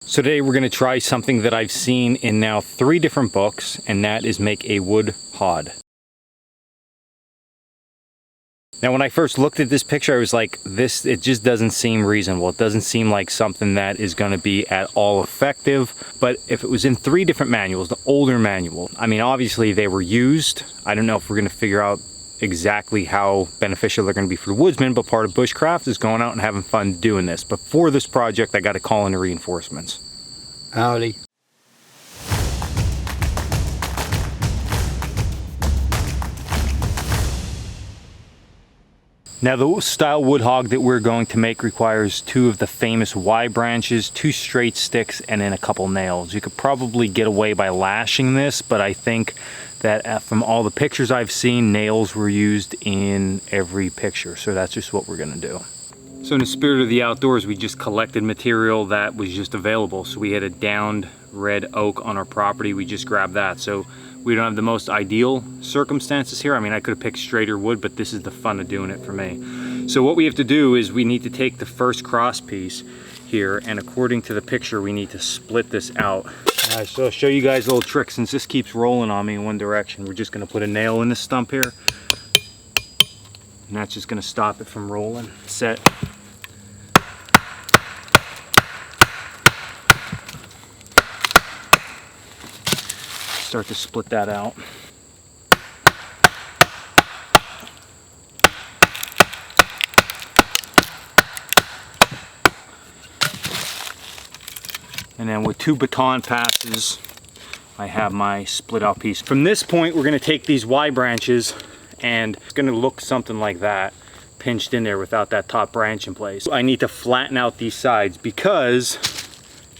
So today we're going to try something that I've seen in now 3 different books, and that is make a wood hod. Now when I first looked at this picture, I was like, it just doesn't seem reasonable. It doesn't seem like something that is going to be at all effective. But if it was in 3 different manuals, the older manual, I mean, obviously they were used. I don't know if we're going to figure out exactly how beneficial they're going to be for the woodsman, but part of Bushcraft is going out and having fun doing this. But for this project, I got to call in the reinforcements. Howdy. Now the style wood hog that we're going to make requires 2 of the famous Y branches, 2 straight sticks, and then a couple nails. You could probably get away by lashing this, but I think that from all the pictures I've seen, nails were used in every picture. So that's just what we're gonna do. So in the spirit of the outdoors, we just collected material that was just available. So we had a downed red oak on our property. We just grabbed that. So we don't have the most ideal circumstances here. I mean, I could have picked straighter wood, but this is the fun of doing it for me. So what we have to do is we need to take the first cross piece here, and according to the picture, we need to split this out. So I'll show you guys a little trick. Since this keeps rolling on me in one direction, we're just gonna put a nail in this stump here, and that's just gonna stop it from rolling. Set. Start to split that out. And then with 2 baton passes, I have my split out piece. From this point, we're gonna take these Y branches, and it's gonna look something like that, pinched in there without that top branch in place. I need to flatten out these sides because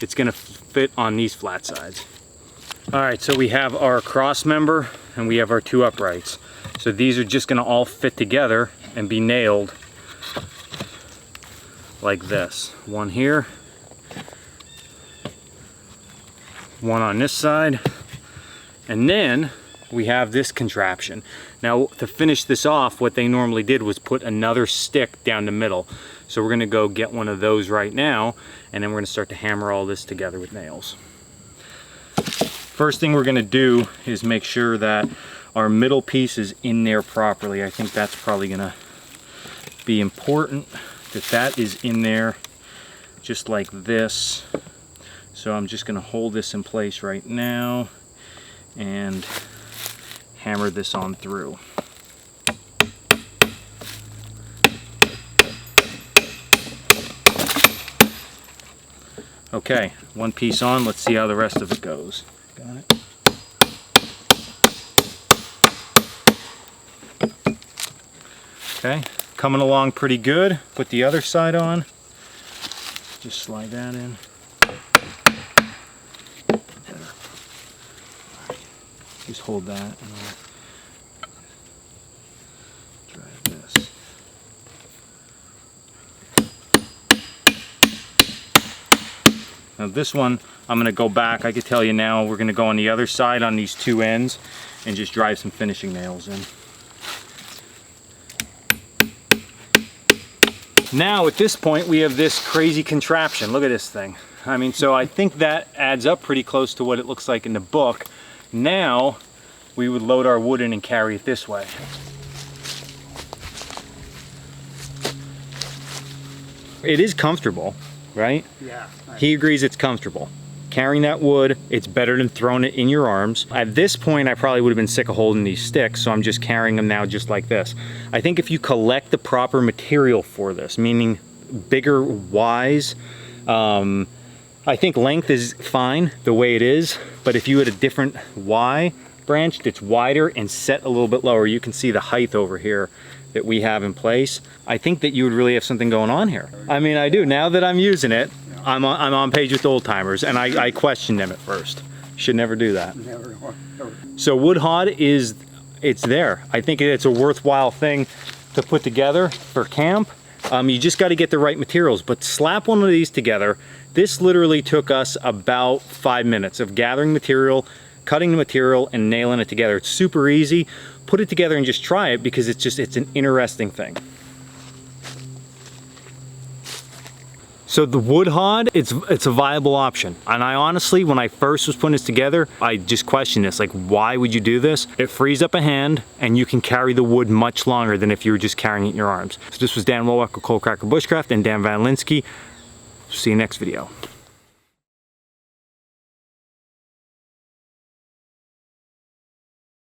it's gonna fit on these flat sides. All right, so we have our cross member and we have our 2 uprights. So these are just gonna all fit together and be nailed like this. One here, one on this side, and then we have this contraption. Now to finish this off, what they normally did was put another stick down the middle. So we're gonna go get one of those right now, and then we're gonna start to hammer all this together with nails. First thing we're gonna do is make sure that our middle piece is in there properly. I think that's probably gonna be important, that that is in there just like this. So I'm just gonna hold this in place right now and hammer this on through. Okay, one piece on, let's see how the rest of it goes. Got it. Okay, coming along pretty good. Put the other side on. Just slide that in. Just hold that and I'll drive this. Now this one, I'm gonna go back. I can tell you now, we're gonna go on the other side on these 2 ends and just drive some finishing nails in. Now at this point, we have this crazy contraption. Look at this thing. I mean, so I think that adds up pretty close to what it looks like in the book. Now we would load our wood in and carry it this way. It is comfortable, right? Yeah. He agrees it's comfortable. Carrying that wood, it's better than throwing it in your arms. At this point, I probably would have been sick of holding these sticks, so I'm just carrying them now just like this. I think if you collect the proper material for this, meaning bigger Ys, I think length is fine the way it is, but if you had a different Y branch that's wider and set a little bit lower, you can see the height over here that we have in place. I think that you would really have something going on here. I mean, I do. Now that I'm using it, I'm on page with old timers, and I questioned them at first. Should never do that. Never. So wood hod it's there. I think it's a worthwhile thing to put together for camp. You just got to get the right materials, but slap one of these together. This literally took us about 5 minutes of gathering material, cutting the material, and nailing it together. It's super easy. Put it together and just try it, because it's an interesting thing. So the wood hod, it's a viable option. And I honestly, when I first was putting this together, I just questioned this, like, why would you do this? It frees up a hand and you can carry the wood much longer than if you were just carrying it in your arms. So this was Dan Wolwack with Coalcracker Bushcraft and Dan Van Linsky. See you next video.